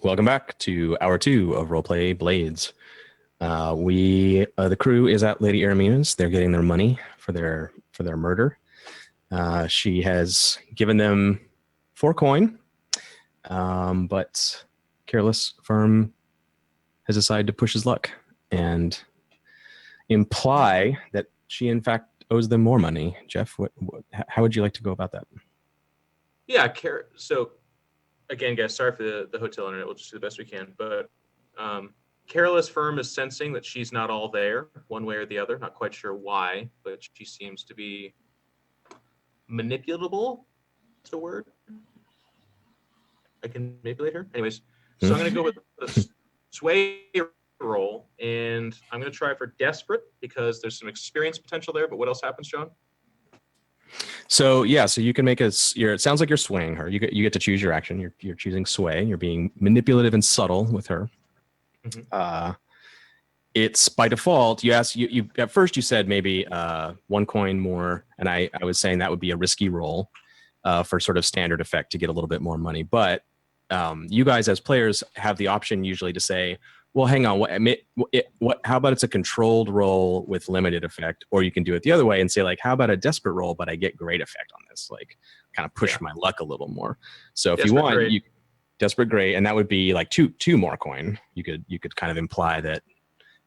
Welcome back to hour 2 of Roleplay Blades. The crew is at Lady AnneMusion's. They're getting their money for their murder. She has given them 4 coin, but Careless Firm has decided to push his luck and imply that she in fact owes them more money. Jeff, how would you like to go about that? Yeah, so again, guys, sorry for the hotel internet. We'll just do the best we can. But Careless Firm is sensing that she's not all there, one way or the other. Not quite sure why, but she seems to be manipulatable. That's a word. I can manipulate her. Anyways, so I'm going to go with the sway roll, and I'm going to try for desperate because there's some experience potential there. But what else happens, John? So you can make it sounds like you're swaying her. You get to choose your action. You're choosing sway. You're being manipulative and subtle with her. Mm-hmm. It's by default. You at first you said maybe 1 coin more, and I was saying that would be a risky roll for sort of standard effect to get a little bit more money. But you guys as players have the option usually to say, well, hang on, how about it's a controlled roll with limited effect? Or you can do it the other way and say, like, how about a desperate roll, but I get great effect on this, like kind of push my luck a little more. So if you want, desperate great, and that would be like two more coin. You could kind of imply that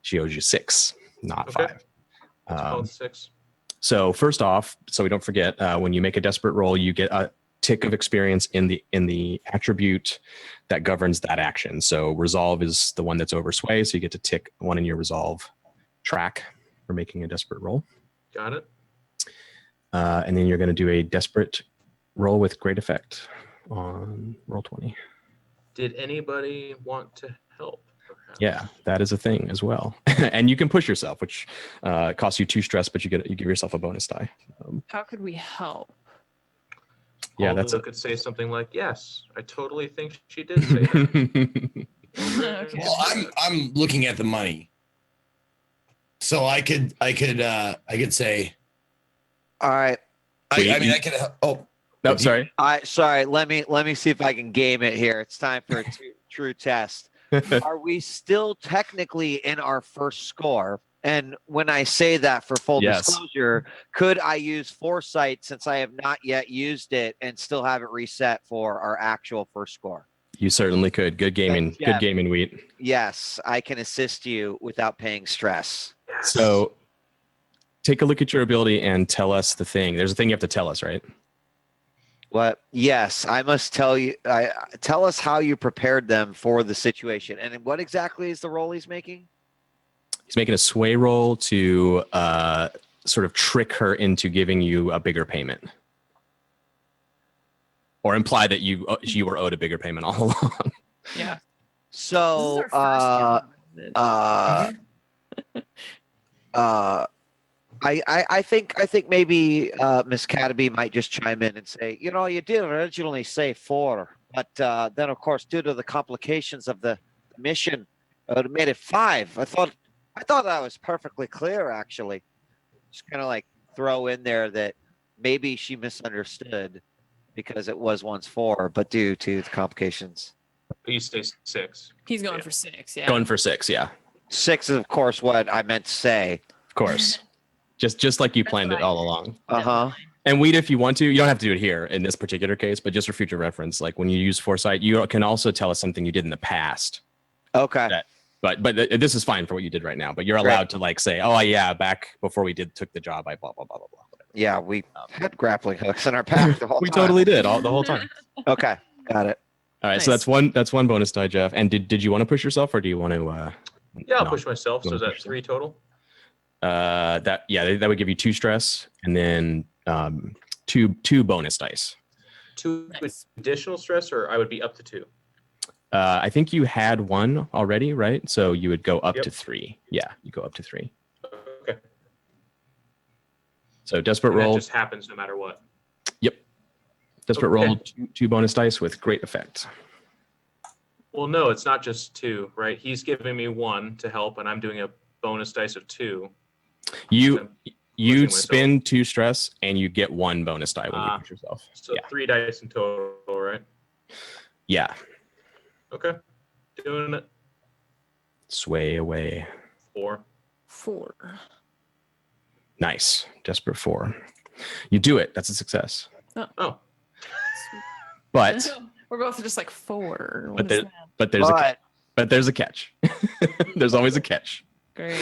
she owes you 6, not 5. Let's call it 6. So first off, so we don't forget, when you make a desperate roll, you get a tick of experience in the attribute that governs that action. So resolve is the one that's over sway, so you get to tick 1 in your resolve track for making a desperate roll. Got it. And then you're going to do a desperate roll with great effect on roll 20. Did anybody want to help? Perhaps? Yeah, that is a thing as well. And you can push yourself, which costs you 2 stress, but you give yourself a bonus die. How could we help? Yeah, Aldo could say something like, "Yes, I totally think she did say that." Okay. Well, I'm looking at the money, so I could say, all right. I could. Oh, no, sorry. Sorry. Let me see if I can game it here. It's time for a true test. Are we still technically in our first score? And when I say that, for full disclosure, could I use foresight since I have not yet used it and still have it reset for our actual first score? You certainly could. Good gaming. Good gaming, Wheat. Yes, I can assist you without paying stress. Yes. So take a look at your ability and tell us the thing. There's a thing you have to tell us, right? What? Yes, I must tell you. Tell us how you prepared them for the situation. And what exactly is the role he's making? He's making a sway roll to sort of trick her into giving you a bigger payment, or imply that you were owed a bigger payment all along. Yeah. So, I think maybe Miss Cataby might just chime in and say, you did originally say 4, but then of course due to the complications of the mission, it made it 5. I thought that was perfectly clear, actually. Just kind of like throw in there that maybe she misunderstood because it was once 4, but due to the complications. You say 6. He's going for 6, yeah. Going for 6, yeah. 6 is, of course, what I meant to say. Of course. Just like you planned it all along. Uh-huh. And Weed, if you want to, you don't have to do it here in this particular case, but just for future reference, like when you use foresight, you can also tell us something you did in the past. Okay. But this is fine for what you did right now. But you're allowed to like say, oh yeah, back before we took the job, I blah blah blah blah blah. Yeah, we had grappling hooks in our pack the whole time. We totally did the whole time. Okay, got it. All right, Nice. so that's one bonus die, Jeff. And did you want to push yourself, or do you want to? Yeah, I'll push myself. So is that 3 total? That would give you 2 stress, and then two bonus dice. 2 Nice. additional stress, or I would be up to 2. I think you had 1 already, right? So you would go up to 3. Yeah, you go up to 3. Okay. So desperate And roll. that just happens no matter what. Yep. Desperate roll, 2 bonus dice with great effect. Well, no, it's not just 2, right? He's giving me 1 to help, and I'm doing a bonus dice of 2. You spend 2 stress, and you get 1 bonus die when you push yourself. So 3 dice in total, right? Yeah. Okay. Doing it. Sway away. 4. 4. Nice. Desperate 4. You do it. That's a success. Oh, But We're both just like 4. But What is that? but there's a catch. There's always a catch. Great.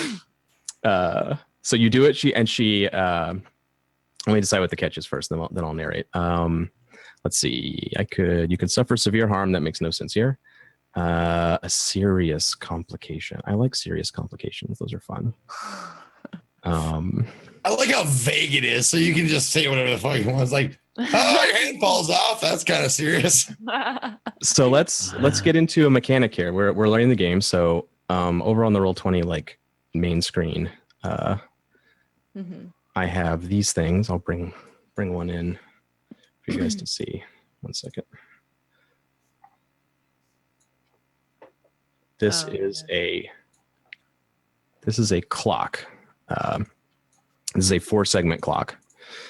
So you do it. She. Let me decide what the catch is first. Then I'll narrate. Let's see. You could suffer severe harm. That makes no sense here. A serious complication. I like serious complications. Those are fun. I like how vague it is, so you can just say whatever the fuck you want. It's like, oh, your hand falls off. That's kind of serious. So let's get into a mechanic here. We're learning the game. So over on the Roll20 like main screen, Mhm. I have these things. I'll bring one in for you guys to see. 1 second. This is a clock. This is a 4-segment clock.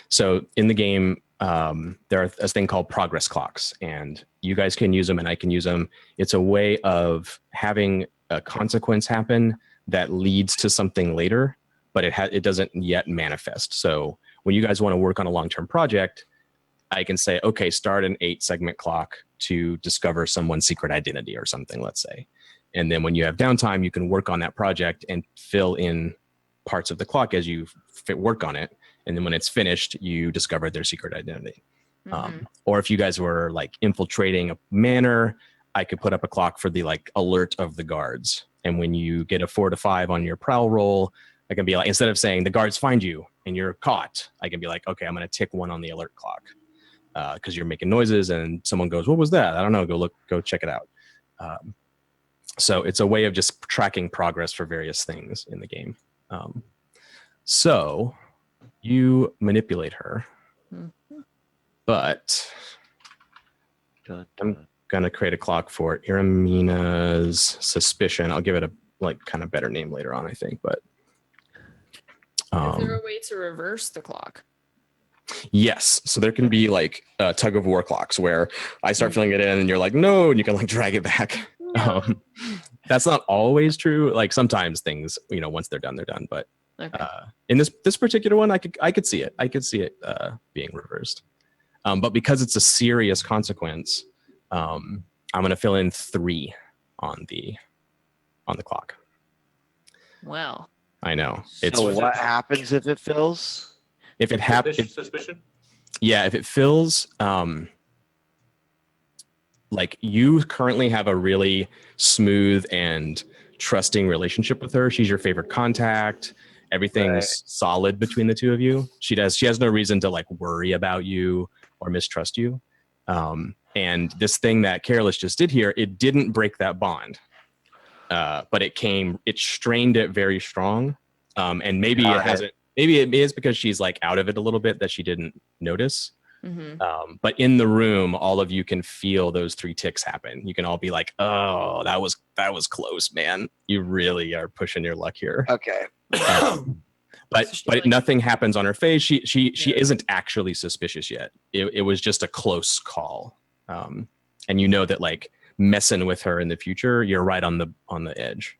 So in the game, there are a thing called progress clocks, and you guys can use them and I can use them. It's a way of having a consequence happen that leads to something later, but it doesn't yet manifest. So when you guys want to work on a long-term project, I can say, okay, start an 8-segment clock to discover someone's secret identity or something, let's say. And then when you have downtime, you can work on that project and fill in parts of the clock as you work on it. And then when it's finished, you discover their secret identity. Or if you guys were like infiltrating a manor, I could put up a clock for the like alert of the guards. And when you get a 4 to 5 on your prowl roll, I can be like, instead of saying the guards find you and you're caught, I can be like, okay, I'm going to tick 1 on the alert clock because you're making noises and someone goes, what was that? I don't know. Go check it out. So it's a way of just tracking progress for various things in the game. So you manipulate her, but I'm going to create a clock for Iramina's suspicion. I'll give it a like kind of better name later on, I think, but Is there a way to reverse the clock? yes. So there can be like tug of war clocks where I start filling it in and you're like, no, and you can like drag it back. That's not always true. Like sometimes things, once they're done, But Okay. in this particular one, I could see it. I could see it being reversed. But because it's a serious consequence, I'm going to fill in 3 on the clock. Well. I know. So what happens if it fills? If it happens, suspicion. Yeah, if it fills, like you currently have a really smooth and trusting relationship with her. She's your favorite contact. Everything's solid between the two of you. She has no reason to like worry about you or mistrust you. And this thing that Careless just did here, it didn't break that bond. But it strained it very strong. And maybe it hasn't, maybe it is because she's like out of it a little bit that she didn't notice. But in the room, all of you can feel those 3 ticks happen. You can all be like, oh, that was close, man. You really are pushing your luck here. Okay. But nothing happens on her face. She isn't actually suspicious yet. It was just a close call. And you know that like messing with her in the future, you're right on the edge.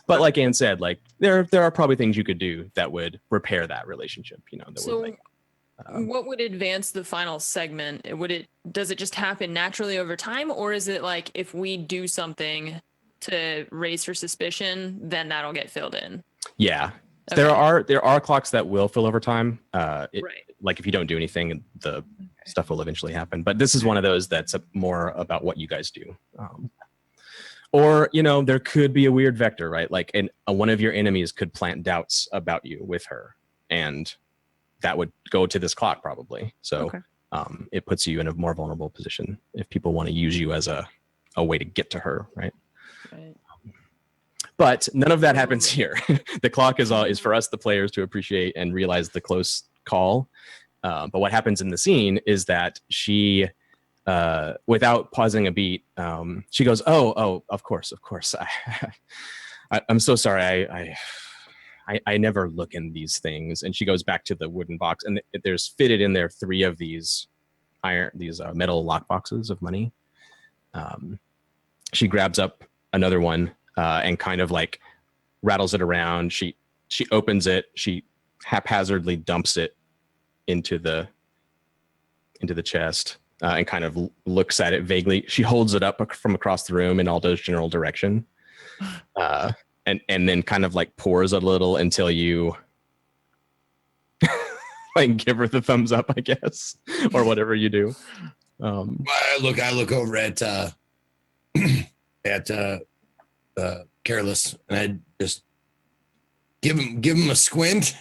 But like Anne said, like there are probably things you could do that would repair that relationship. What would advance the final segment? Does it just happen naturally over time, or is it like if we do something to raise her suspicion, then that'll get filled in? Yeah. Okay. There are clocks that will fill over time. Right. Like if you don't do anything, the stuff will eventually happen. But this is one of those that's more about what you guys do. Or, there could be a weird vector, right? Like one of your enemies could plant doubts about you with her, and that would go to this clock probably. So it puts you in a more vulnerable position if people want to use you as a way to get to her, right? Right. But none of that happens here. The clock is for us, the players, to appreciate and realize the close call. But what happens in the scene is that she, without pausing a beat, she goes, "Oh, of course. I'm so sorry. I never look in these things." And she goes back to the wooden box, and there's fitted in there 3 of these metal lock boxes of money. she grabs up another one and kind of like rattles it around. She opens it. She haphazardly dumps it into the chest and kind of looks at it vaguely. She holds it up from across the room in Aldo's general direction, and then kind of like pours a little until you like give her the thumbs up, I guess, or whatever you do. I look over at Careless, and I just give him a squint,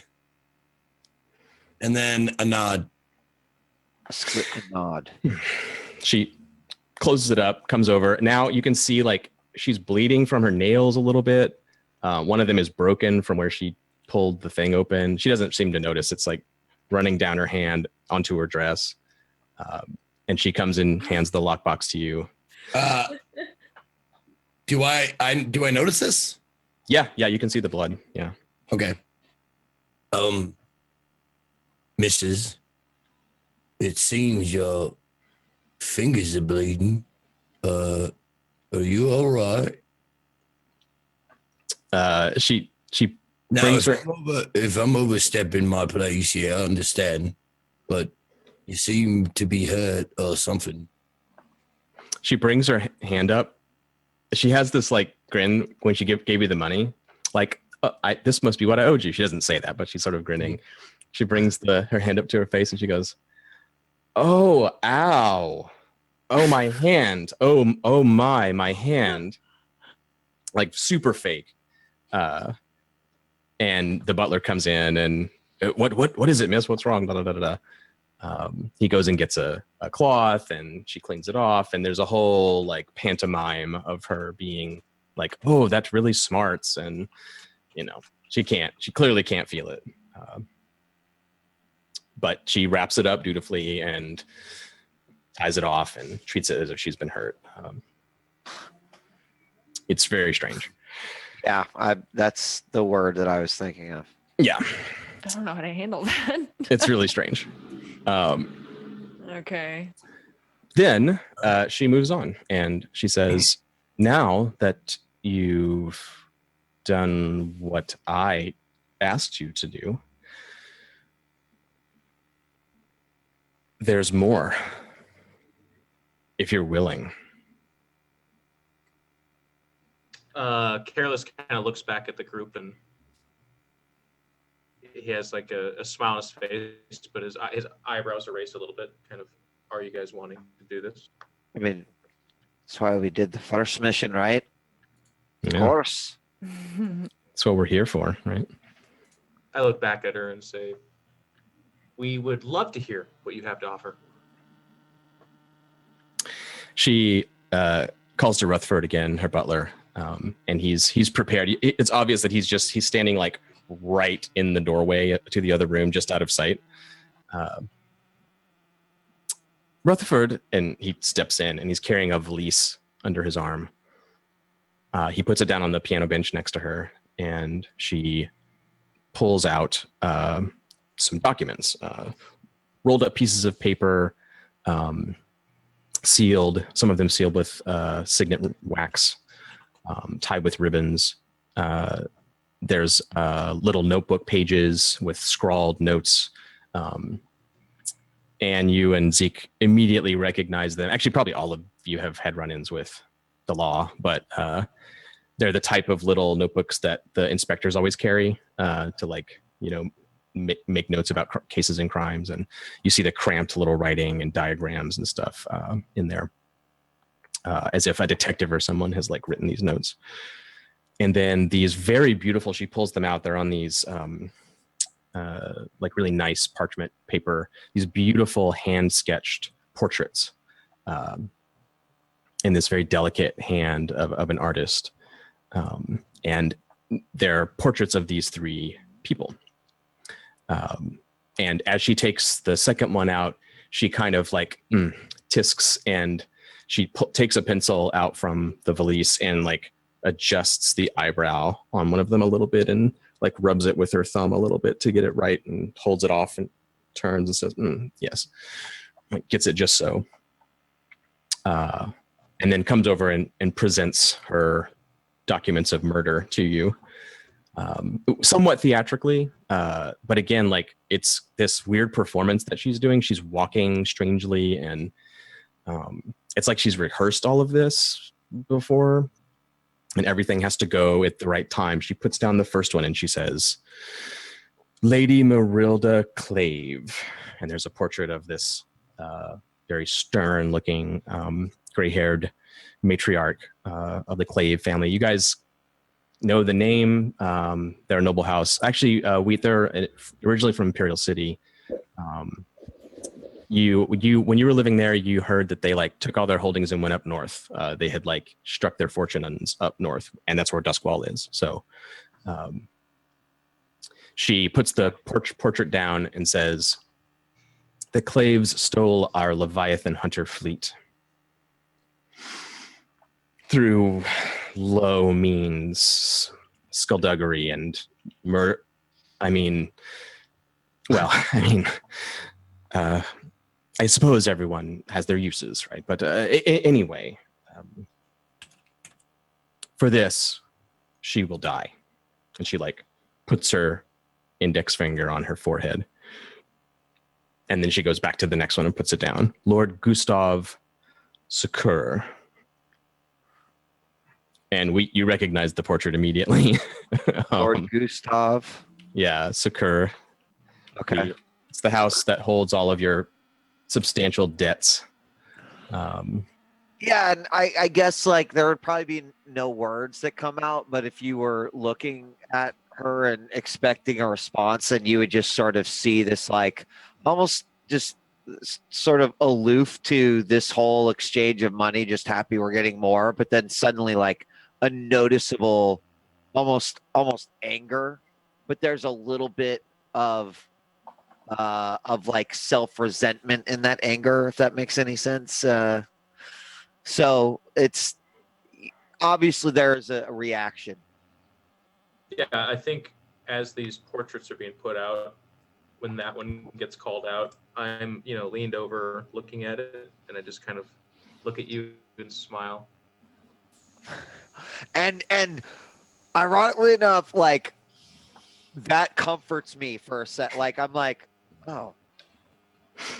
and then a nod. A squint and nod. She closes it up, comes over. Now you can see like she's bleeding from her nails a little bit. One of them is broken from where she pulled the thing open. She doesn't seem to notice. It's like running down her hand onto her dress. And she comes and hands the lockbox to you. Do I notice this? Yeah, you can see the blood. Yeah. Okay. Mrs. It seems your fingers are bleeding. Are you all right? She Now, brings her. if I'm overstepping my place, yeah, I understand. But you seem to be hurt or something. She brings her hand up. She has this like grin when she gave you the money. Like, this must be what I owed you. She doesn't say that, but she's sort of grinning. She brings her hand up to her face and she goes, "Oh, ow. Oh, my hand. Oh my hand." Like super fake. And the butler comes in and what is it, miss? What's wrong? Da, da, da, da. He goes and gets a cloth and she cleans it off. And there's a whole like pantomime of her being like, "Oh, that's really smarts." And, she clearly can't feel it. But she wraps it up dutifully and ties it off and treats it as if she's been hurt. It's very strange. Yeah, that's the word that I was thinking of. Yeah, I don't know how to handle that. it's really strange. Okay. Then she moves on and she says, "Now that you've done what I asked you to do, there's more, if you're willing." Careless kind of looks back at the group and he has like a smile on his face, but his eyebrows are raised a little bit. Kind of, are you guys wanting to do this? I mean, that's why we did the first mission, right? Of Yeah, course. that's what we're here for, right? I look back at her and say, "We would love to hear what you have to offer." She calls to Rutherford again, her butler, and he's prepared. It's obvious that he's standing like right in the doorway to the other room, just out of sight. Rutherford, and he steps in, and he's carrying a valise under his arm. He puts it down on the piano bench next to her, and she pulls out some documents, rolled up pieces of paper, sealed, some of them sealed with signet wax, tied with ribbons. There's little notebook pages with scrawled notes. And you and Zeke immediately recognize them. Actually, probably all of you have had run-ins with the law, but they're the type of little notebooks that the inspectors always carry to like, make notes about cases and crimes. And you see the cramped little writing and diagrams and stuff in there, as if a detective or someone has like written these notes. And then these very beautiful, she pulls them out. They're on these like really nice parchment paper, these beautiful hand sketched portraits in this very delicate hand of an artist. And they're portraits of these three people. And as she takes the second one out, she kind of like tisks, and she takes a pencil out from the valise and like adjusts the eyebrow on one of them a little bit and like rubs it with her thumb a little bit to get it right, and holds it off and turns and says, "Yes," like, gets it just so. and then comes over and presents her documents of murder to you, somewhat theatrically. But again, like it's this weird performance that she's doing. She's walking strangely, and it's like she's rehearsed all of this before, and everything has to go at the right time. She puts down the first one and she says, Lady Marilda Clave. And there's a portrait of this very stern looking gray-haired matriarch of the Clave family. You guys know the name. They're a noble house. Actually, they're originally from Imperial City. When you were living there, you heard that they like took all their holdings and went up north. They had like struck their fortunes up north, and that's where Duskwall is. So she puts the portrait down and says, the Claves stole our Leviathan hunter fleet through low means, skullduggery, and murder. I suppose everyone has their uses, right? But anyway, for this, she will die. And she like puts her index finger on her forehead. And then she goes back to the next one and puts it down. Lord Gustav Sucur. And you recognize the portrait immediately. Lord Gustav. Yeah, Sucur. Okay. It's the house that holds all of your substantial debts. Yeah, and I guess like there would probably be no words that come out, but if you were looking at her and expecting a response, and you would just sort of see this like almost just sort of aloof to this whole exchange of money, just happy we're getting more, but then suddenly like a noticeable almost anger, but there's a little bit of like self-resentment in that anger, if that makes any sense. So it's obviously there's a reaction. Yeah, I think as these portraits are being put out, when that one gets called out, I'm, leaned over looking at it, and I just kind of look at you and smile. And ironically enough, like that comforts me for a sec. Like I'm like, oh,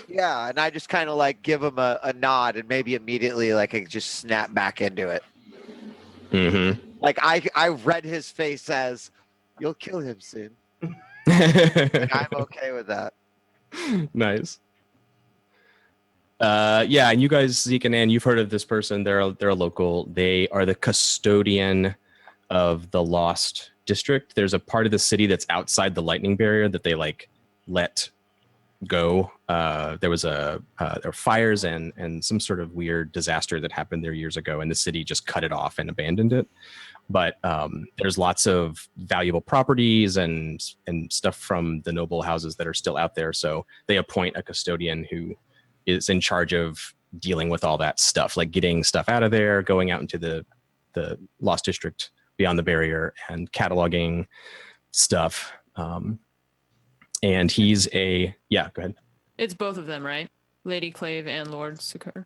yeah, and I just kind of like give him a nod, and maybe immediately like I just snap back into it. Mm-hmm. Like I read his face as, you'll kill him soon. And I'm okay with that. Nice. Yeah, and you guys, Zeke and Ann, you've heard of this person. They're a local. They are the custodian of the Lost District. There's a part of the city that's outside the lightning barrier that they like let go. There were fires and some sort of weird disaster that happened there years ago, and the city just cut it off and abandoned it. But there's lots of valuable properties and stuff from the noble houses that are still out there. So they appoint a custodian who is in charge of dealing with all that stuff, like getting stuff out of there, going out into the Lost District beyond the barrier, and cataloging stuff. And he's go ahead. It's both of them, right? Lady Clave and Lord Sucur.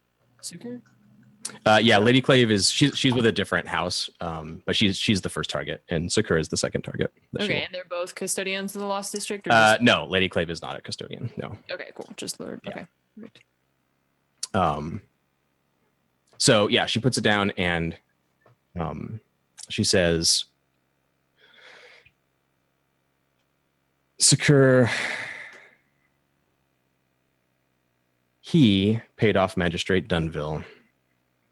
Yeah, Lady Clave she's with a different house, but she's the first target, and Sucur is the second target. Okay, and they're both custodians of the Lost District? No, Lady Clave is not a custodian. No. Okay, cool. Just Lord. Yeah. Okay. So yeah, she puts it down and she says, Sucur, he paid off Magistrate Dunville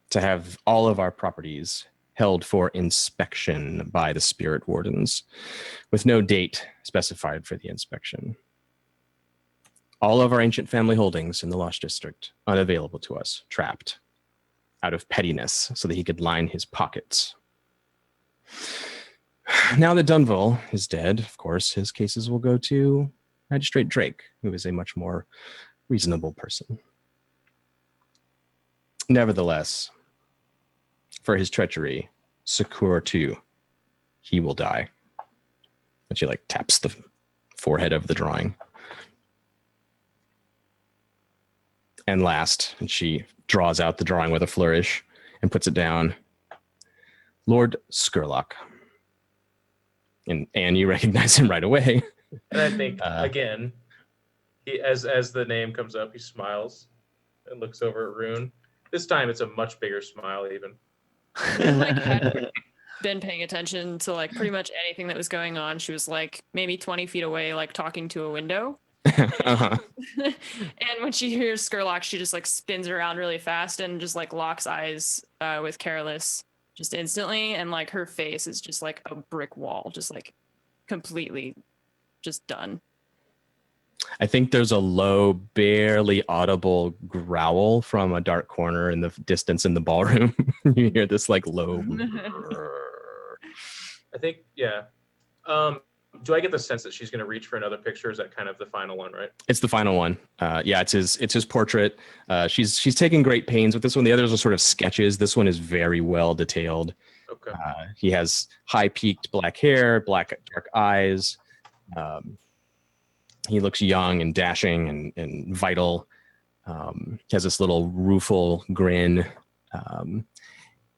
to have all of our properties held for inspection by the spirit wardens, with no date specified for the inspection. All of our ancient family holdings in the Lost District unavailable to us, trapped out of pettiness so that he could line his pockets. Now that Dunville is dead, of course, his cases will go to Magistrate Drake, who is a much more reasonable person. Nevertheless, for his treachery, Sucur too, he will die. And she like taps the forehead of the drawing. And last, and she draws out the drawing with a flourish and puts it down. Lord Skurlock. And you recognize him right away. And I think again, he as the name comes up, he smiles and looks over at Rune. This time it's a much bigger smile even. Like had been paying attention to like pretty much anything that was going on. She was like maybe 20 feet away, like talking to a window. Uh-huh. And when she hears Skurlock, she just like spins around really fast and just like locks eyes with Careless just instantly. And like her face is just like a brick wall, just like completely just done. I think there's a low, barely audible growl from a dark corner in the distance in the ballroom. You hear this like low. I think, yeah. Do I get the sense that she's going to reach for another picture? Is that kind of the final one, right? It's the final one. Yeah, it's his portrait. She's taking great pains with this one. The others are sort of sketches. This one is very well detailed. Okay. He has high peaked black hair, black dark eyes. He looks young and dashing and vital. He has this little rueful grin.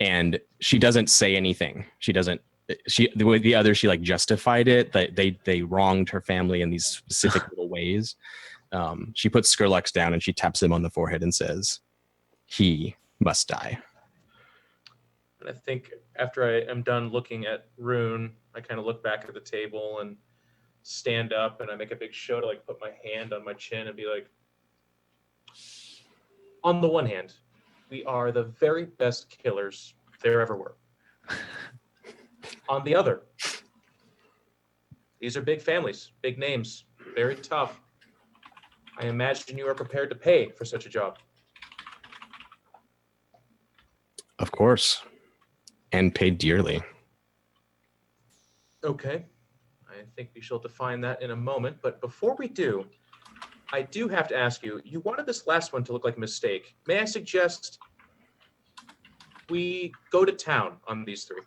And she doesn't say anything. The way the others, she like justified it that they wronged her family in these specific little ways. She puts Skurlock down and she taps him on the forehead and says, "He must die." And I think after I am done looking at Rune, I kind of look back at the table and stand up, and I make a big show to like put my hand on my chin and be like, on the one hand, we are the very best killers there ever were. On the other, these are big families, big names, very tough. I imagine you are prepared to pay for such a job. Of course. And paid dearly. Okay. I think we shall define that in a moment. But before we do, I do have to ask you, you wanted this last one to look like a mistake. May I suggest we go to town on these three?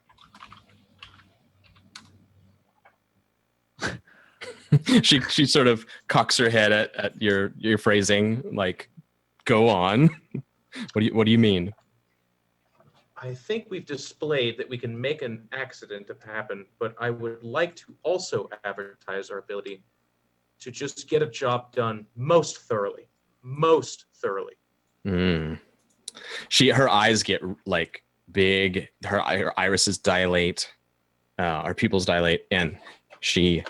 She sort of cocks her head at your phrasing, like, go on. What do you mean? I think we've displayed that we can make an accident happen, but I would like to also advertise our ability to just get a job done most thoroughly. Most thoroughly. Mm. Her eyes get like big. Her irises dilate. Her pupils dilate, and she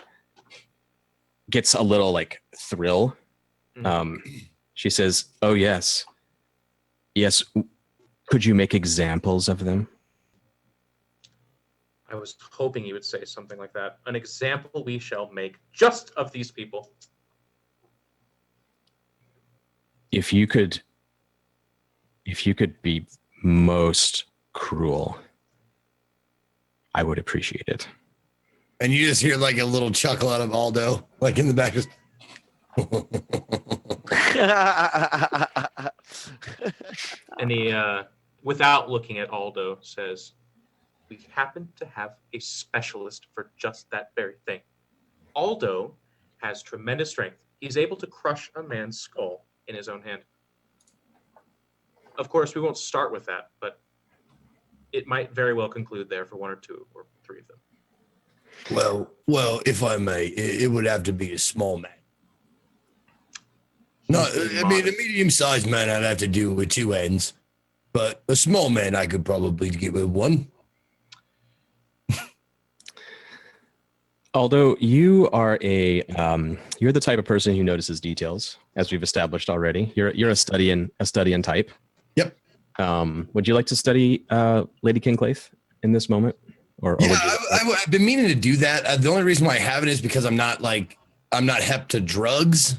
gets a little like thrill. She says, "Oh yes, yes. Could you make examples of them?" I was hoping you would say something like that. An example we shall make just of these people. If you could be most cruel, I would appreciate it. And you just hear like a little chuckle out of Aldo, like in the back. Just And he, without looking at Aldo, says, "We happen to have a specialist for just that very thing. Aldo has tremendous strength. He's able to crush a man's skull in his own hand. Of course, we won't start with that, but it might very well conclude there for one or two or three of them." Well, if I may, it would have to be a small man. No, I mean, a medium-sized man I'd have to do with two ends, but a small man I could probably get with one. Although you are you're the type of person who notices details, as we've established already. You're a study-in type. Yep. Would you like to study Lady Kinclaith in this moment? Or Yeah, would you... I've been meaning to do that. The only reason why I haven't is because I'm not hep to drugs.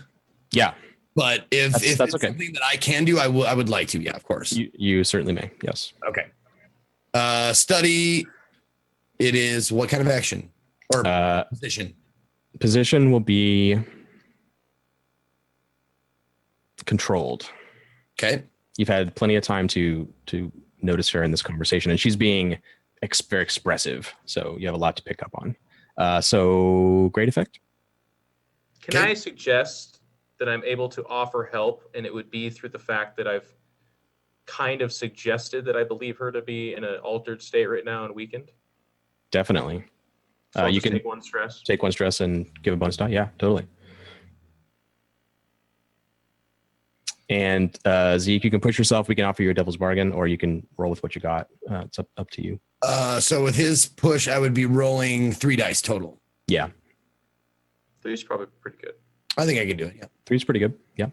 Yeah. But if that's it's okay. something that I can do, I would like to. Yeah, of course. You certainly may. Yes. Okay. Study. It is what kind of action or position? Position will be controlled. Okay. You've had plenty of time to notice her in this conversation, and she's being very expressive. So you have a lot to pick up on. So great effect. Can I suggest that I'm able to offer help, and it would be through the fact that I've kind of suggested that I believe her to be in an altered state right now and weakened. Definitely. So I'll You just can take one stress. take one stress and give a bonus die. Yeah, totally. And Zeke, you can push yourself. We can offer you a devil's bargain, or you can roll with what you got. It's up to you. So with his push, I would be rolling 3 dice total. Yeah, 3 is probably pretty good. I think I can do it. Yeah. 3's pretty good. Yeah.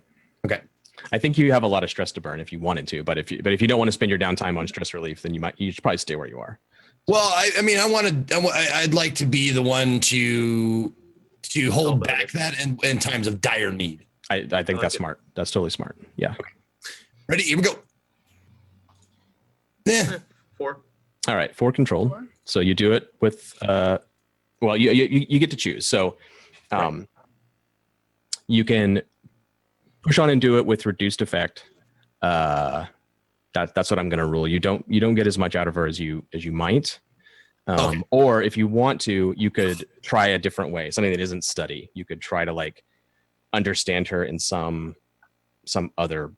Okay. I think you have a lot of stress to burn if you wanted to, but if you don't want to spend your downtime on stress relief, then you should probably stay where you are. Well, I mean, I'd like to be the one to hold back that in times of dire need. I think that's smart. That's totally smart. Yeah. Okay. Ready? Here we go. Yeah. 4. All right. 4 controlled. So you do it with, well, you get to choose. So you can push on and do it with reduced effect. That's what I'm going to rule. You don't get as much out of her as you might. Okay. Or if you want to, you could try a different way, something that isn't study. You could try to like understand her in some other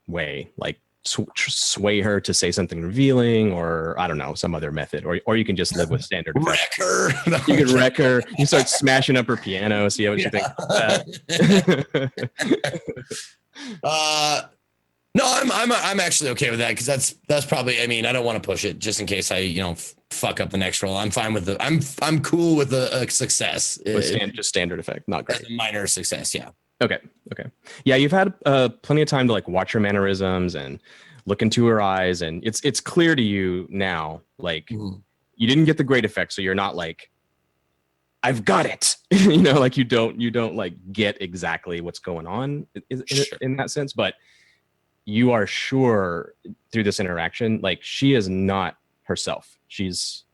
way, like sway her to say something revealing, or I don't know, some other method, or you can just live with standard effects. Wreck her. You can wreck her. You start smashing up her piano. See what you think about that. No, I'm actually okay with that, because that's probably, I mean, I don't want to push it just in case I fuck up the next roll. I'm fine with I'm cool with a success. Just standard effect, not great. A minor success, yeah. Okay. Yeah, you've had plenty of time to like watch her mannerisms and look into her eyes, and it's clear to you now, like you didn't get the great effect, so you're not like, I've got it. Like you don't like get exactly what's going on in that sense, but you are sure through this interaction, like she is not herself. She's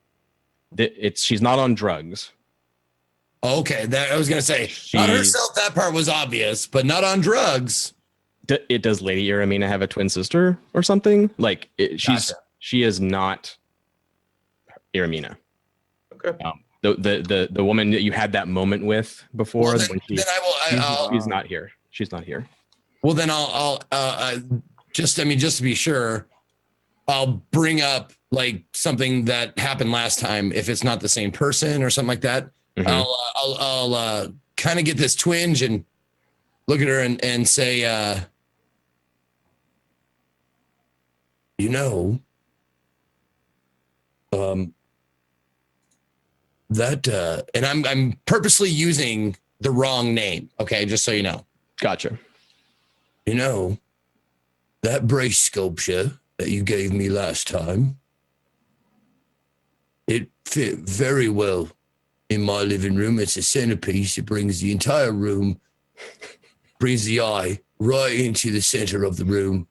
not on drugs. Okay, that I was gonna say, not herself. That part was obvious, but not on drugs. Does Lady Iramina have a twin sister or something? Like she is not Iramina. Okay. The woman that you had that moment with before, Well, she's not here. She's not here. Well, then I'll just to be sure, I'll bring up like something that happened last time if it's not the same person or something like that. Mm-hmm. I'll kind of get this twinge and look at her and say, that and I'm purposely using the wrong name. Okay, just so you know. Gotcha. That brace sculpture that you gave me last time, it fit very well in my living room. It's a centerpiece. It brings the entire room, brings the eye right into the center of the room.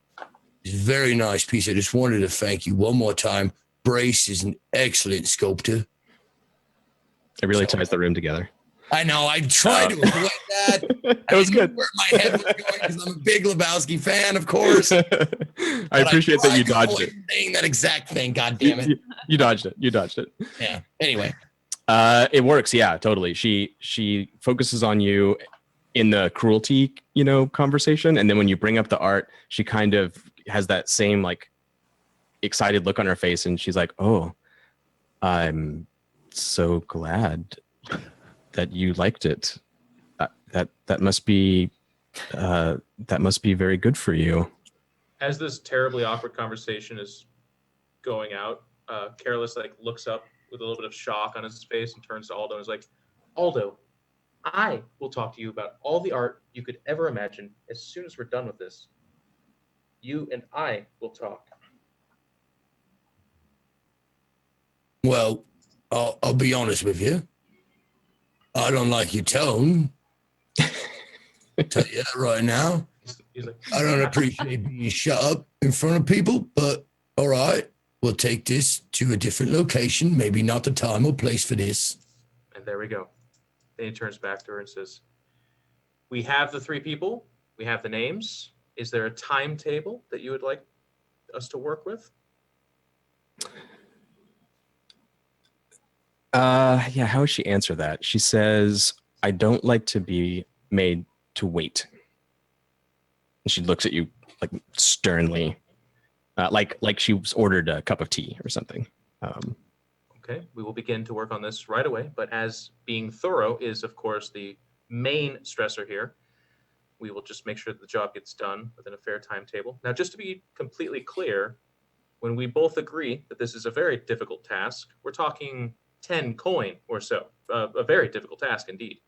It's a very nice piece. I just wanted to thank you one more time. Brace is an excellent sculptor. It really ties the room together. I know. I tried to avoid that. It was good. Where my head was going, because I'm a big Lebowski fan, of course. I appreciate that you dodged it. Saying that exact thing. God damn it. You dodged it. Yeah. Anyway. It works. Yeah, totally. She focuses on you in the cruelty, conversation. And then when you bring up the art, she kind of has that same like excited look on her face. And she's like, oh, I'm so glad that you liked it. That must be very good for you. As this terribly awkward conversation is going out, Careless like looks up with a little bit of shock on his face and turns to Aldo and is like, Aldo, I will talk to you about all the art you could ever imagine as soon as we're done with this. You and I will talk. Well, I'll be honest with you. I don't like your tone. Tell you that right now. He's like, I don't appreciate being shut up in front of people, but all right, we'll take this to a different location. Maybe not the time or place for this. And there we go. Then he turns back to her and says, we have the 3 people. We have the names. Is there a timetable that you would like us to work with? Yeah, how would she answer that? She says, I don't like to be made to wait. And she looks at you like sternly. like she was ordered a cup of tea or something. Okay, we will begin to work on this right away. But as being thorough is, of course, the main stressor here, we will just make sure that the job gets done within a fair timetable. Now, just to be completely clear, when we both agree that this is a very difficult task, we're talking 10 coin or so. A very difficult task indeed.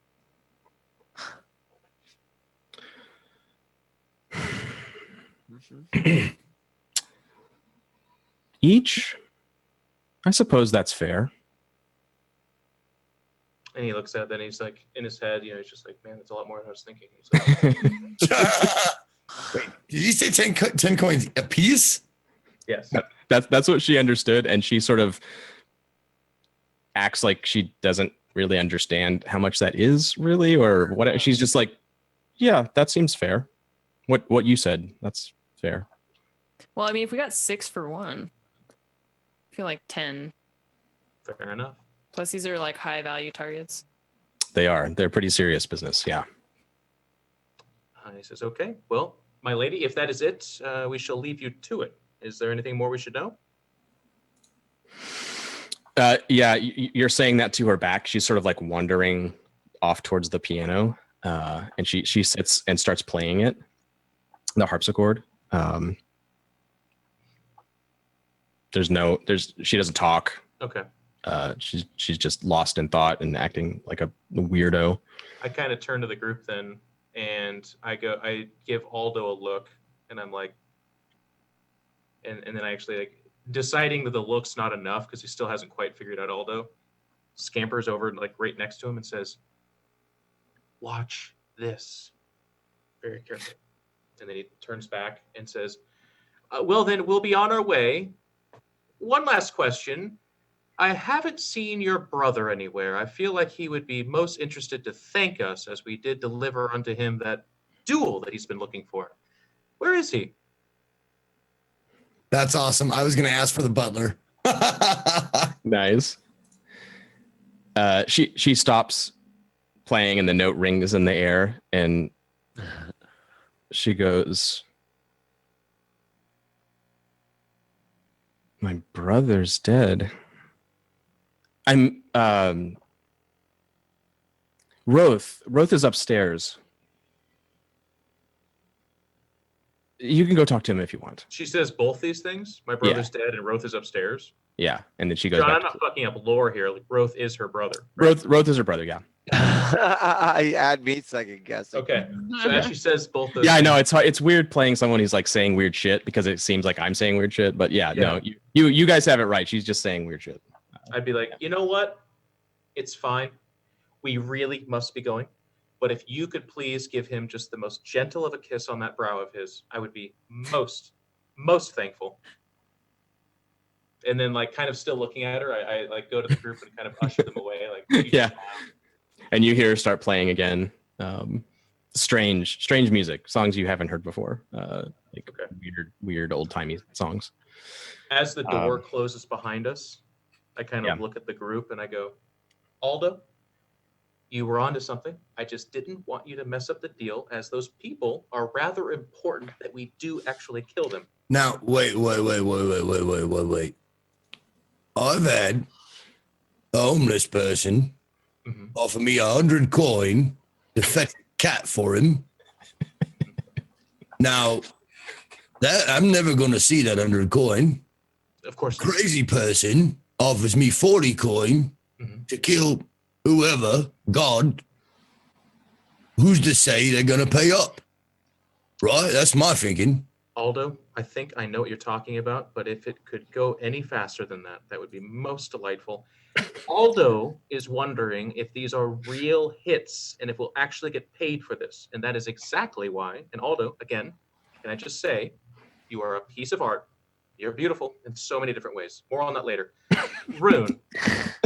Each? I suppose that's fair. And he looks at it, then he's like, in his head, he's just like, man, that's a lot more than I was thinking. He's like, Wait, did you say 10 coins a piece? yes. That's what she understood, and she sort of acts like she doesn't really understand how much that is really, or what. She's just like, yeah, that seems fair. What you said, that's fair. Well, I mean, if we got 6 for 1, I feel like 10. Fair enough. Plus, these are like high value targets. They're pretty serious business. Yeah. He says, okay, well, my lady, if that is it, we shall leave you to it. Is there anything more we should know? Yeah, you're saying that to her back. She's sort of like wandering off towards the piano, and she sits and starts playing it, the harpsichord. She doesn't talk. Okay. She's just lost in thought and acting like a weirdo. I kind of turn to the group then, and I give Aldo a look, and I'm like, and then I actually, like, deciding that the look's not enough because he still hasn't quite figured out Aldo, scampers over like right next to him and says, watch this very carefully. And then he turns back and says, well, then we'll be on our way. One last question. I haven't seen your brother anywhere. I feel like he would be most interested to thank us as we did deliver unto him that duel that he's been looking for. Where is he? That's awesome. I was going to ask for the butler. Nice. She stops playing and the note rings in the air, and she goes, my brother's dead. Roth is upstairs. You can go talk to him if you want. She says both these things. My brother's dead and Roth is upstairs. Yeah, and then she goes John, back. I'm not fucking up lore here. Like, Roth is her brother. Roth is her brother. Yeah. I add me second guessing. Okay. So as she says both those Yeah, I know things, it's weird playing someone who's like saying weird shit because it seems like I'm saying weird shit. But yeah. Yeah. No, you guys have it right. She's just saying weird shit. I'd be like, you know what? It's fine. We really must be going. But if you could please give him just the most gentle of a kiss on that brow of his, I would be most thankful. And then, like, kind of still looking at her, I like go to the group and kind of usher them away. Like, Yeah. And you hear her start playing again. Strange music, songs you haven't heard before. Like weird old timey songs. As the door closes behind us, I kind of Yeah. look at the group and I go, Aldo, you were onto something. I just didn't want you to mess up the deal, as those people are rather important that we do actually kill them. Now, wait. I've had a homeless person offer me 100 coin to fetch a cat for him. Now, that I'm never going to see that 100 coin. Of course. Crazy person offers me 40 coin to kill whoever, God. Who's to say they're going to pay up? Right? That's my thinking. Aldo, I think I know what you're talking about, but if it could go any faster than that, that would be most delightful. Aldo is wondering if these are real hits and if we'll actually get paid for this. And that is exactly why. And Aldo, again, can I just say, you are a piece of art. You're beautiful in so many different ways. More on that later. Rune,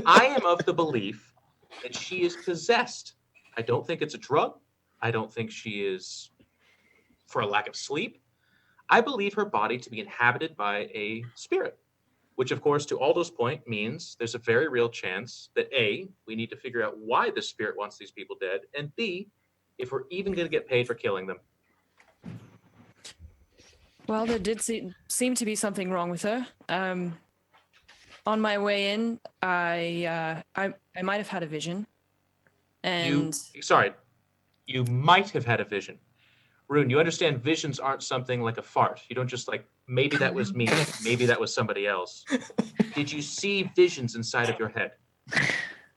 I am of the belief that she is possessed. I don't think it's a drug. I don't think she is for a lack of sleep. I believe her body to be inhabited by a spirit, which, of course, to Aldo's point, means there's a very real chance that A, we need to figure out why the spirit wants these people dead, and B, if we're even going to get paid for killing them. Well, there did seem to be something wrong with her. On my way in, I might have had a vision, and You might have had a vision. Rune, you understand visions aren't something like a fart. You don't just like, maybe that was me, maybe that was somebody else. Did you see visions inside of your head?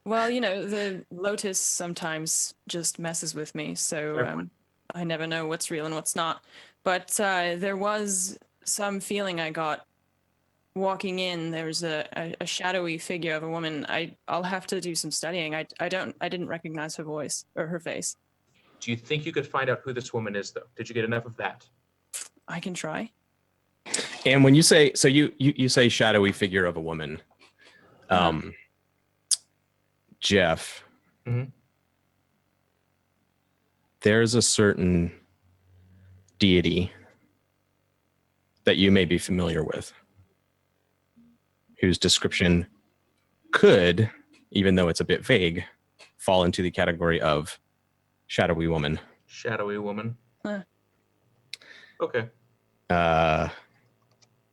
well, you know, the lotus sometimes just messes with me, so I never know what's real and what's not. But there was some feeling I got walking in. There was a shadowy figure of a woman. I'll have to do some studying. I didn't recognize her voice or her face. Do you think you could find out who this woman is, though? Did you get enough of that? I can try. And when you say, so you say shadowy figure of a woman, Jeff, there's a certain deity that you may be familiar with, whose description could, even though it's a bit vague, fall into the category of shadowy woman. Shadowy woman. Okay.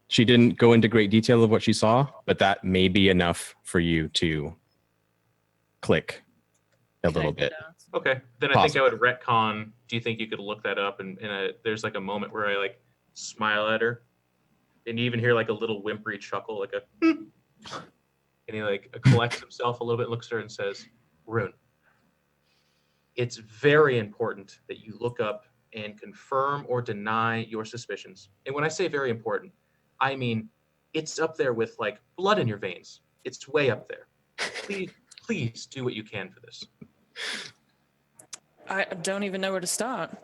She didn't go into great detail of what she saw, but that may be enough for you to click a little bit. Okay. Then I think I would retcon. Do you think you could look that up? And there's like a moment where I like smile at her, and you even hear like a little whimpery chuckle, like a, and he like collects himself a little bit, looks at her and says, Rune, it's very important that you look up and confirm or deny your suspicions. And when I say very important, I mean, it's up there with like blood in your veins. It's way up there. Please do what you can for this. I don't even know where to start.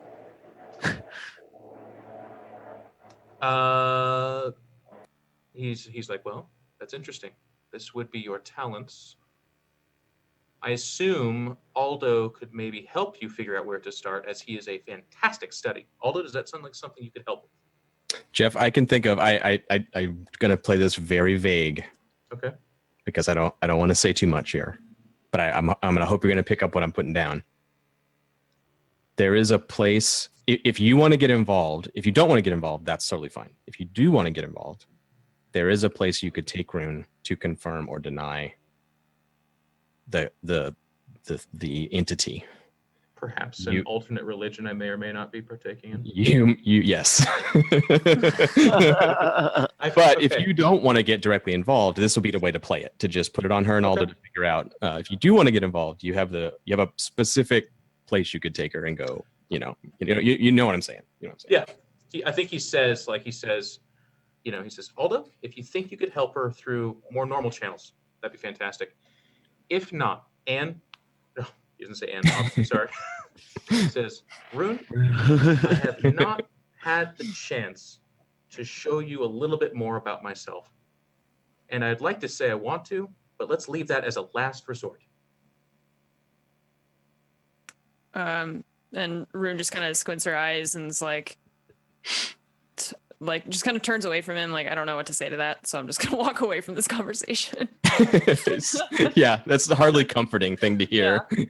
He's like, well, that's interesting. This would be your talents. I assume Aldo could maybe help you figure out where to start, as he is a fantastic study. Aldo, does that sound like something you could help with? Jeff, I can think of, I'm gonna play this very vague. Okay. Because I don't want to say too much here, but I'm gonna hope you're gonna pick up what I'm putting down. There is a place, if you want to get involved. If you don't want to get involved, that's totally fine. If you do want to get involved, there is a place you could take Rune to confirm or deny the entity. Perhaps an alternate religion I may or may not be partaking in. You yes. But if you don't want to get directly involved, this will be the way to play it, to just put it on her and Aldo to figure out. If you do want to get involved, you have a specific place you could take her and go, you know what I'm saying. You know what I'm saying? Yeah. I think he says, Aldo, if you think you could help her through more normal channels, that'd be fantastic. If not, Anne, no, he doesn't say Anne, I'm sorry. He says, Rune, I have not had the chance to show you a little bit more about myself. And I'd like to say I want to, but let's leave that as a last resort. And Rune just kind of squints her eyes and is like just kind of turns away from him. Like, I don't know what to say to that. So I'm just going to walk away from this conversation. Yeah, that's a hardly comforting thing to hear. Yeah.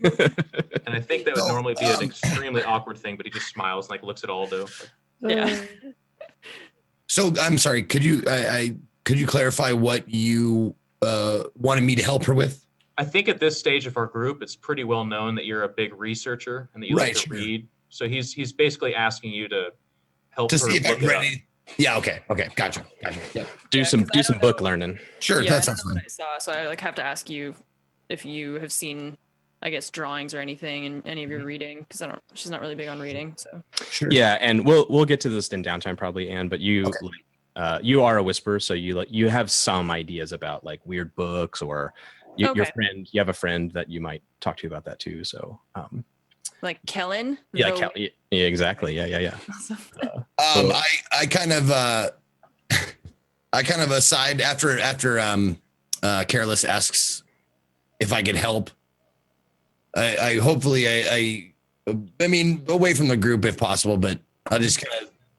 And I think that would normally be an extremely awkward thing, but he just smiles and like looks at Aldo. Yeah. So I'm sorry. Could you clarify what you wanted me to help her with? I think at this stage of our group, it's pretty well known that you're a big researcher and that you like to read. So he's basically asking you to help her see if look I'm ready. Yeah. Okay. Gotcha. Yeah. Do some book learning. Sure. Yeah, that sounds fun. I saw, so I have to ask you if you have seen, I guess, drawings or anything in any of your reading, because she's not really big on reading. So sure. Yeah, and we'll get to this in downtime probably, Anne. But you are a whisperer, so you have some ideas about like weird books, or your friend. You have a friend that you might talk to about that too. So like Kellen. Yeah, yeah, exactly. Yeah. I kind of aside after Careless asks if I could help. I mean, away from the group if possible, but I'll just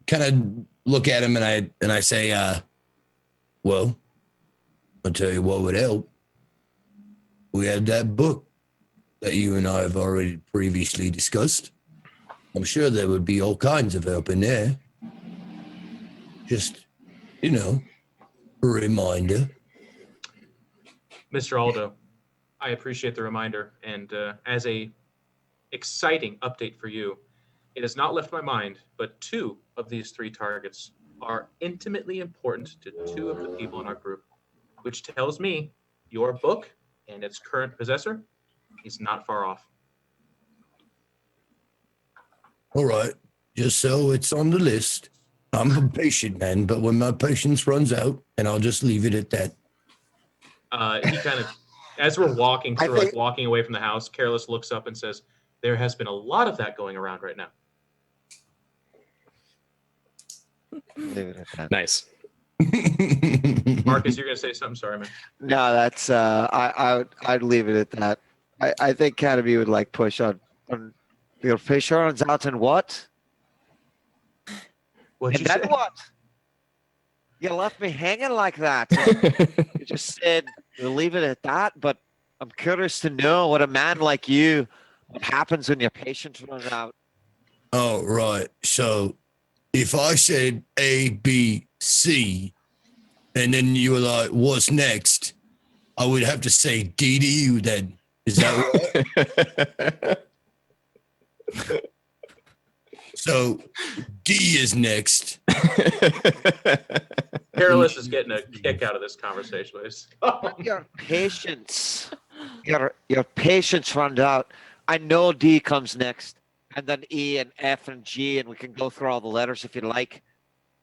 kind of look at him and I say, well, I'll tell you what would help. We have that book that you and I have already previously discussed. I'm sure there would be all kinds of help in there. Just, a reminder. Mr. Aldo, I appreciate the reminder, and as a exciting update for you, it has not left my mind, but 2 of these 3 targets are intimately important to 2 of the people in our group, which tells me your book and its current possessor is not far off. All right. Just so it's on the list. I'm a patient man, but when my patience runs out, and I'll just leave it at that. He kind of, as we're walking I through, think- walking away from the house, Careless looks up and says, "There has been a lot of that going around right now." Leave it at that. Nice. Marcus, you're gonna say something? Sorry, man. No, that's I'd leave it at that. I think Cademy would like push on your fish runs out and what? What'd And you then say? what? You left me hanging like that. You just said we'll leave it at that, but I'm curious to know what a man like you, what happens when your patience runs out. Oh, right. So if I said A, B, C, and then you were like, what's next? I would have to say D to you then. Is that right? So D is next. Careless is getting a kick out of this conversation. Your patience, your patience runs out. I know D comes next, and then E and F and G, and we can go through all the letters if you like.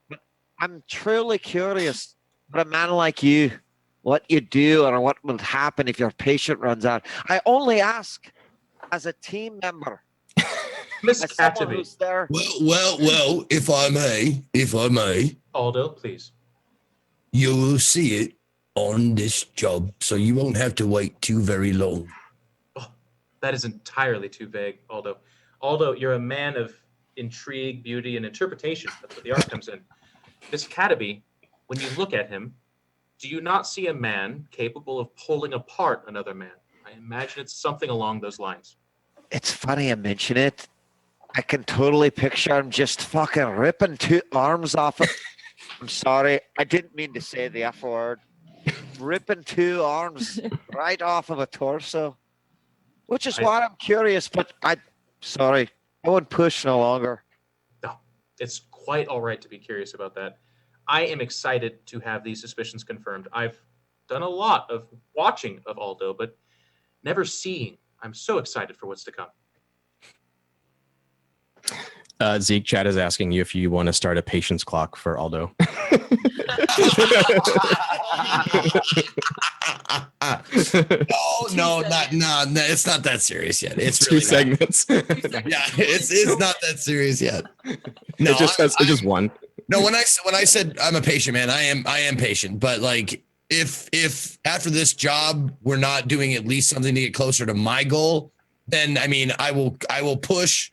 But I'm truly curious, what a man like you, what you do, or what will happen if your patient runs out. I only ask as a team member, Miss as someone Catamy. who's there. Well, if I may, Aldo, please. you will see it on this job, so you won't have to wait too very long. Oh, that is entirely too vague, Aldo. Aldo, you're a man of intrigue, beauty, and interpretation. That's where the art comes in. Miss Catamy, when you look at him, do you not see a man capable of pulling apart another man? I imagine it's something along those lines. It's funny you mention it. I can totally picture him just fucking ripping 2 arms off of. I'm sorry, I didn't mean to say the F word. Ripping 2 arms right off of a torso, which is why I'm curious. But sorry, I won't push no longer. No, it's quite all right to be curious about that. I am excited to have these suspicions confirmed. I've done a lot of watching of Aldo, but never seeing. I'm so excited for what's to come. Zeke, Chad is asking you if you want to start a patience clock for Aldo. No, it's not that serious yet. It's 2 really segments. not. Yeah, it's not that serious yet. No, it's just one. No, when I said I'm a patient man, I am patient. But like, if after this job we're not doing at least something to get closer to my goal, then I mean I will push.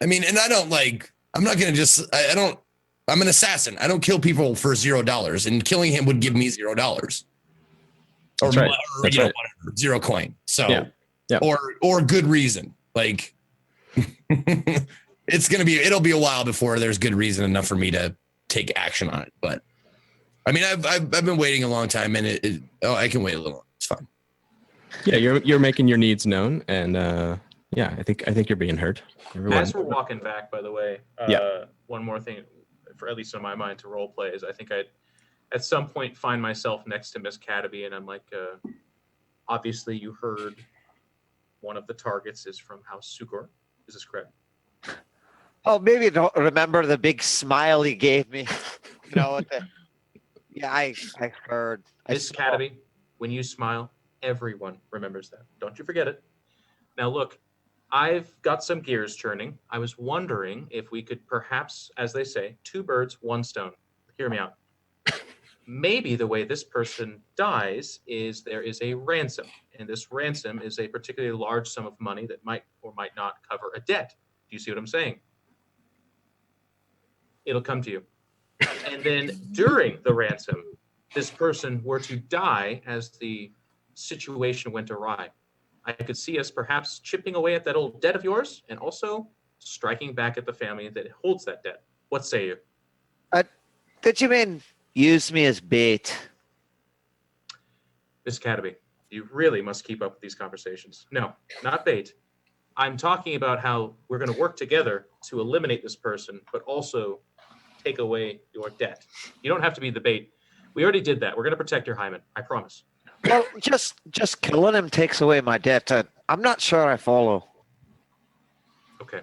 And I don't like. I'm not gonna just. I don't. I'm an assassin. I don't kill people for $0, and killing him would give me $0. Or, That's right. That's right. Whatever, 0 coin. So, Yeah. or good reason. Like, it'll be a while before there's good reason enough for me to take action on it. But I mean, I've been waiting a long time, and I can wait a little. It's fine. Yeah, you're making your needs known, and I think you're being heard. Everyone. As we're walking back, by the way, one more thing, for at least in my mind, to role play is I think I'd at some point find myself next to Miss Catamy, and I'm like, obviously you heard one of the targets is from House Sugor. Is this correct? Oh, maybe you don't remember the big smile he gave me. I heard. Miss Catamy, when you smile, everyone remembers that. Don't you forget it. Now look, I've got some gears churning. I was wondering if we could perhaps, as they say, 2 birds, 1 stone. Hear me out. Maybe the way this person dies is there is a ransom, and this ransom is a particularly large sum of money that might or might not cover a debt. Do you see what I'm saying? It'll come to you. And then during the ransom, this person were to die as the situation went awry. I could see us perhaps chipping away at that old debt of yours and also striking back at the family that holds that debt. What say you? did you mean use me as bait? Miss Cadby, you really must keep up with these conversations. No, not bait. I'm talking about how we're going to work together to eliminate this person, but also take away your debt. You don't have to be the bait. We already did that. We're going to protect your hymen. I promise. Well, just killing him takes away my debt. I'm not sure I follow. Okay.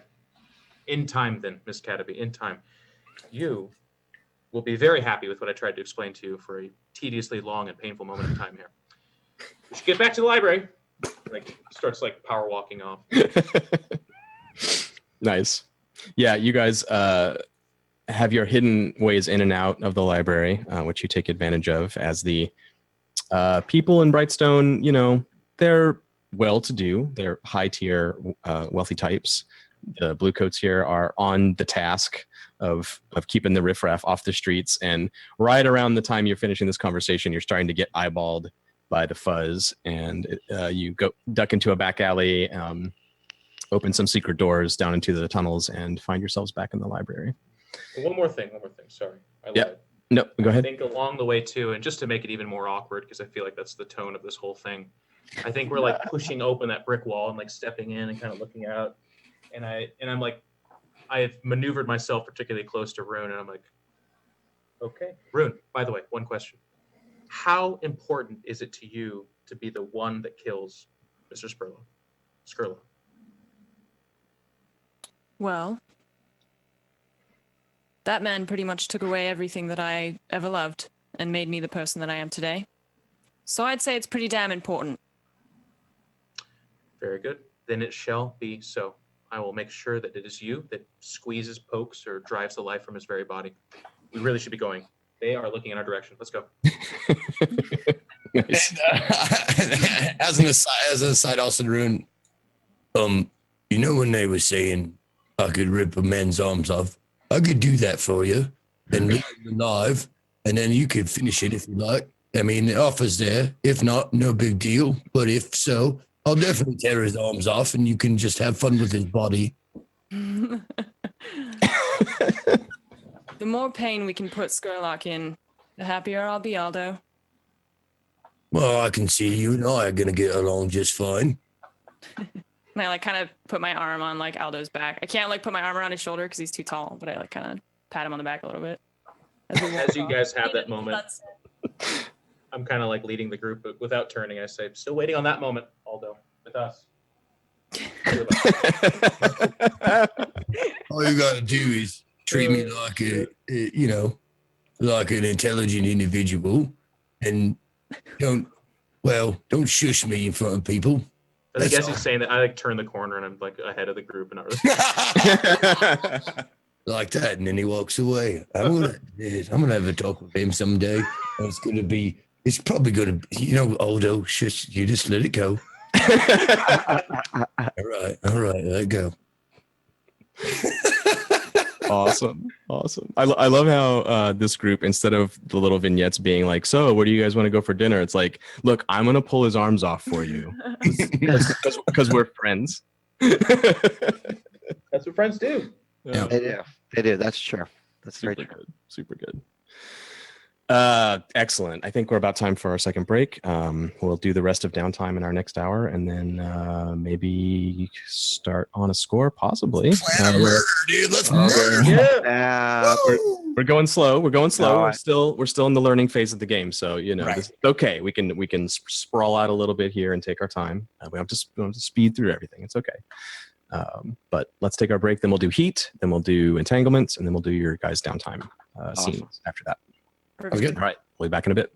In time then, Miss Cadby, in time. You will be very happy with what I tried to explain to you for a tediously long and painful moment in time here. We should get back to the library. Like starts like power walking off. Nice. Yeah, you guys have your hidden ways in and out of the library, which you take advantage of as the people in Brightstone, you know, they're well-to-do. They're high-tier, wealthy types. The bluecoats here are on the task of keeping the riffraff off the streets. And right around the time you're finishing this conversation, you're starting to get eyeballed by the fuzz, and you go duck into a back alley, open some secret doors down into the tunnels, and find yourselves back in the library. One more thing. Sorry. I Yeah. lied. No, go I ahead. think along the way too, and just to make it even more awkward, because I feel like that's the tone of this whole thing. I think we're like pushing open that brick wall and like stepping in and kind of looking out, and I'm like, I have maneuvered myself particularly close to Rune, and I'm like, okay, Rune. By the way, one question: how important is it to you to be the one that kills Mr. Skirlo? Well, that man pretty much took away everything that I ever loved and made me the person that I am today. So I'd say it's pretty damn important. Very good. Then it shall be so. I will make sure that it is you that squeezes, pokes, or drives the life from his very body. We really should be going. They are looking in our direction. Let's go. Nice. And, as an aside, also, Rune, you know when they were saying I could rip a man's arms off, I could do that for you and leave him alive, and then you could finish it if you like. I mean, the offer's there. If not, no big deal. But if so, I'll definitely tear his arms off, and you can just have fun with his body. The more pain we can put Skurlock in, the happier I'll be, Aldo. Well, I can see you and I are going to get along just fine. And I like kind of put my arm on like Aldo's back. I can't like put my arm around his shoulder because he's too tall, but I like kind of pat him on the back a little bit. As you guys have that moment, I'm kind of like leading the group, but without turning, I say, still waiting on that moment, Aldo, with us. All you got to do is treat me like like an intelligent individual, and don't shush me in front of people. I guess he's saying that I like turn the corner and I'm like ahead of the group and not really. Like that, and then he walks away. I'm gonna have a talk with him someday. And it's probably gonna be, Aldo, shush, you just let it go. All right, let it go. Awesome. I love how this group, instead of the little vignettes being like, so where do you guys want to go for dinner? It's like, look, I'm going to pull his arms off for you because we're friends. That's what friends do. Yeah. They do. That's true. That's very Super true. good. Super good. Excellent. I think we're about time for our second break. We'll do the rest of downtime in our next hour, and then maybe start on a score, possibly. Dude, let's murder. Yeah. We're going slow. We're going slow. All We're right. still in the learning phase of the game, so Right. This is okay. We can sprawl out a little bit here and take our time. We don't have to speed through everything. It's okay. But let's take our break. Then we'll do heat. Then we'll do entanglements, and then we'll do your guys' downtime scenes after that. Perfect. All right. We'll be back in a bit.